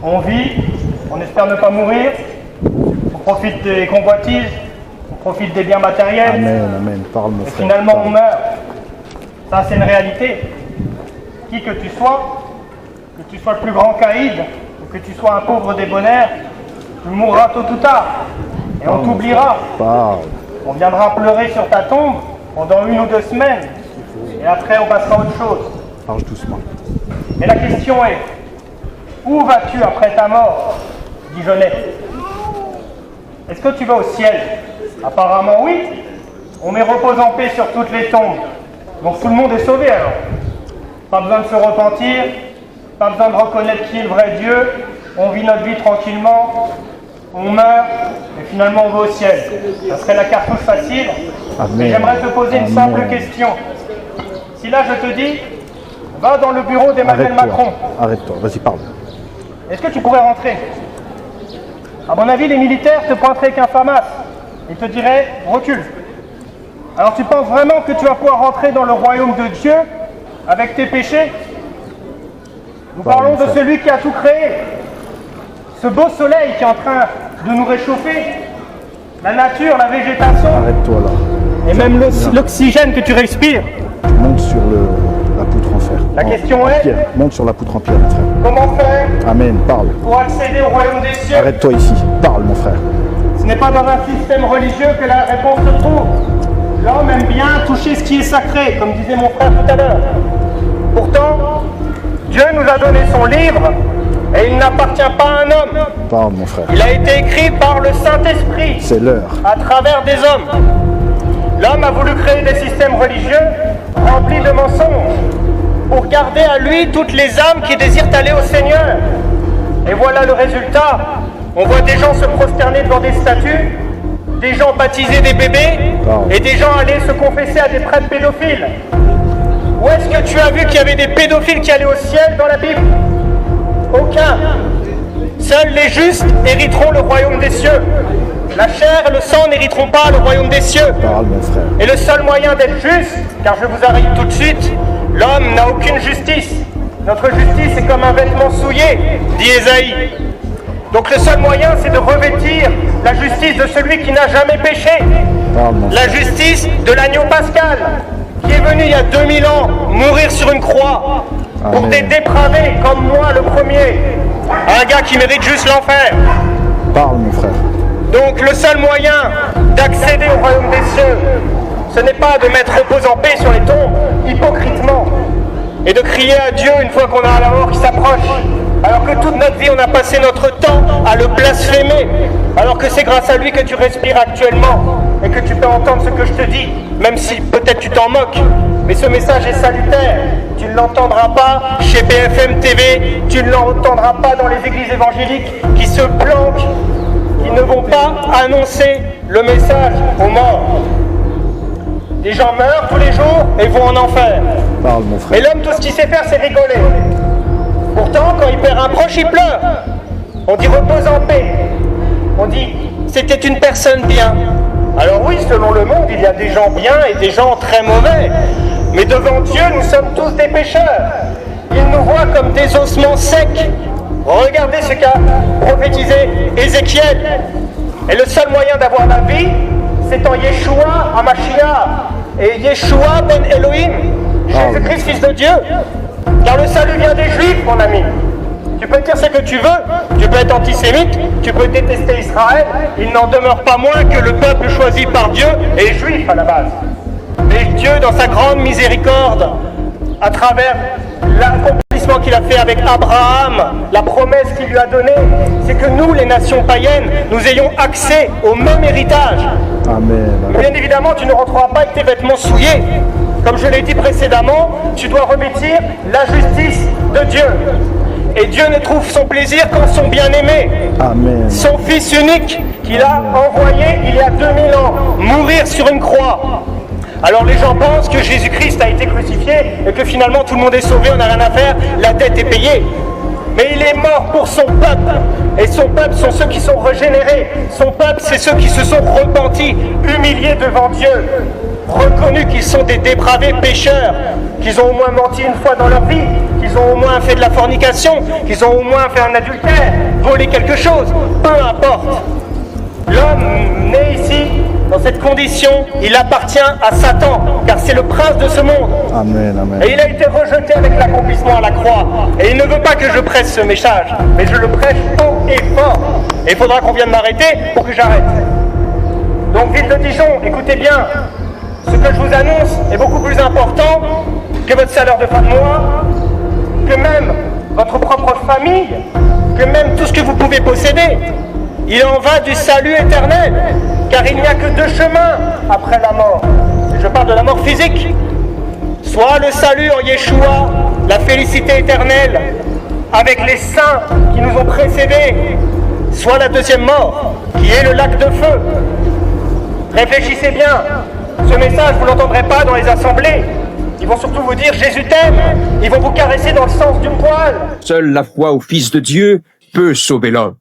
On vit, on espère ne pas mourir, on profite des convoitises, on profite des biens matériels. Amen, amen. Parle, mon et frère. finalement Parle. on meurt. Ça c'est une réalité. Qui que tu sois le plus grand caïd, ou que tu sois un pauvre débonnaire, tu mourras tôt ou tard. Et on t'oubliera. Parle. On viendra pleurer sur ta tombe pendant 1 ou 2 semaines. Et après on passera à autre chose. Marche doucement. Mais la question est, où vas-tu après ta mort, dit Genèse? Est-ce que tu vas au ciel? Apparemment oui. On met repose en paix sur toutes les tombes. Donc tout le monde est sauvé alors. Pas besoin de se repentir, pas besoin de reconnaître qui est le vrai Dieu. On vit notre vie tranquillement, on meurt, et finalement on va au ciel. Ça serait la cartouche facile. Amen. Mais j'aimerais te poser une simple question. Si là je te dis, va dans le bureau d'Emmanuel Macron. Arrête-toi, vas-y, parle. Est-ce que tu pourrais rentrer? À mon avis, les militaires te pointeraient avec un FAMAS et te diraient recule. Alors tu penses vraiment que tu vas pouvoir rentrer dans le royaume de Dieu avec tes péchés? Nous parlons de celui qui a tout créé. Ce beau soleil qui est en train de nous réchauffer, la nature, la végétation, Arrête-toi là. et même l'oxygène que tu respires. Monte sur la poutre en fer. La question est, pierre. Monte sur la poutre en pierre, mon frère. comment faire Amen, parle. pour accéder au royaume des cieux? Arrête-toi ici. Parle, mon frère. Ce n'est pas dans un système religieux que la réponse se trouve. L'homme aime bien toucher ce qui est sacré, comme disait mon frère tout à l'heure. Pourtant, Dieu nous a donné son livre et il n'appartient pas à un homme. Parle, mon frère. Il a été écrit par le Saint-Esprit C'est l'heure. à travers des hommes. L'homme a voulu créer des systèmes religieux remplis de mensonges pour garder à lui toutes les âmes qui désirent aller au Seigneur. Et voilà le résultat. On voit des gens se prosterner devant des statues, des gens baptiser des bébés et des gens aller se confesser à des prêtres pédophiles. Où est-ce que tu as vu qu'il y avait des pédophiles qui allaient au ciel dans la Bible? Aucun. Seuls les justes hériteront le royaume des cieux. La chair et le sang n'hériteront pas le royaume des cieux. Parle, mon frère. Et le seul moyen d'être juste, car je vous arrive tout de suite, l'homme n'a aucune justice. Notre justice est comme un vêtement souillé, dit Ésaïe. Donc le seul moyen, c'est de revêtir la justice de celui qui n'a jamais péché. Parle, mon frère. La justice de l'agneau pascal, qui est venu il y a 2000 ans mourir sur une croix pour Amen. des dépravés comme moi le premier. Un gars qui mérite juste l'enfer. Parle, mon frère. Donc le seul moyen d'accéder au royaume des cieux, ce n'est pas de mettre repose en paix sur les tombes, hypocritement, et de crier à Dieu une fois qu'on a la mort qui s'approche, alors que toute notre vie on a passé notre temps à le blasphémer, alors que c'est grâce à lui que tu respires actuellement, et que tu peux entendre ce que je te dis, même si peut-être tu t'en moques, mais ce message est salutaire. Tu ne l'entendras pas chez BFM TV, tu ne l'entendras pas dans les églises évangéliques qui se planquent, qui ne vont pas annoncer le message aux morts. Des gens meurent tous les jours et vont en enfer. Parle, mon frère. Et l'homme, tout ce qu'il sait faire, c'est rigoler. Pourtant, quand il perd un proche, il pleure. On dit repose en paix. On dit c'était une personne bien. Alors oui, selon le monde, il y a des gens bien et des gens très mauvais. Mais devant Dieu, nous sommes tous des pécheurs. Il nous voit comme des ossements secs. Regardez ce qu'a prophétisé Ézéchiel. Et le seul moyen d'avoir la vie, c'est en Yeshua HaMashiach. Et Yeshua ben Elohim, Jésus-Christ, fils de Dieu. Car le salut vient des Juifs, mon ami. Tu peux dire ce que tu veux, tu peux être antisémite, tu peux détester Israël, il n'en demeure pas moins que le peuple choisi par Dieu est juif à la base. Mais Dieu, dans sa grande miséricorde, à travers l'accomplissement qu'il a fait avec Abraham, la promesse qu'il lui a donnée, c'est que nous, les nations païennes, nous ayons accès au même héritage. Amen. Amen. Bien évidemment, tu ne rentreras pas avec tes vêtements souillés. Comme je l'ai dit précédemment, tu dois revêtir la justice de Dieu. Et Dieu ne trouve son plaisir qu'en son bien-aimé. Amen. Son Fils unique qu'il a envoyé il y a 2000 ans, mourir sur une croix. Alors les gens pensent que Jésus-Christ a été crucifié et que finalement tout le monde est sauvé, on n'a rien à faire, la dette est payée. Mais il est mort pour son peuple. Et son peuple sont ceux qui sont régénérés. Son peuple, c'est ceux qui se sont repentis, humiliés devant Dieu. reconnu qu'ils sont des dépravés pécheurs, qu'ils ont au moins menti une fois dans leur vie, qu'ils ont au moins fait de la fornication, qu'ils ont au moins fait un adultère, volé quelque chose, peu importe. L'homme né ici, dans cette condition, il appartient à Satan, car c'est le prince de ce monde. Amen, amen. Et il a été rejeté avec l'accomplissement à la croix. Et il ne veut pas que je presse ce message, mais je le prêche haut et fort. Et il faudra qu'on vienne m'arrêter pour que j'arrête. Donc, ville de Dijon, écoutez bien, ce que je vous annonce est beaucoup plus important que votre salaire de fin de mois, que même votre propre famille, que même tout ce que vous pouvez posséder. Il en va du salut éternel, car il n'y a que deux chemins après la mort. Je parle de la mort physique. Soit le salut en Yeshua, la félicité éternelle, avec les saints qui nous ont précédés, soit la deuxième mort, qui est le lac de feu. Réfléchissez bien, ce message, vous ne l'entendrez pas dans les assemblées. Ils vont surtout vous dire « Jésus t'aime », ils vont vous caresser dans le sens du poil. Seule la foi au Fils de Dieu peut sauver l'homme.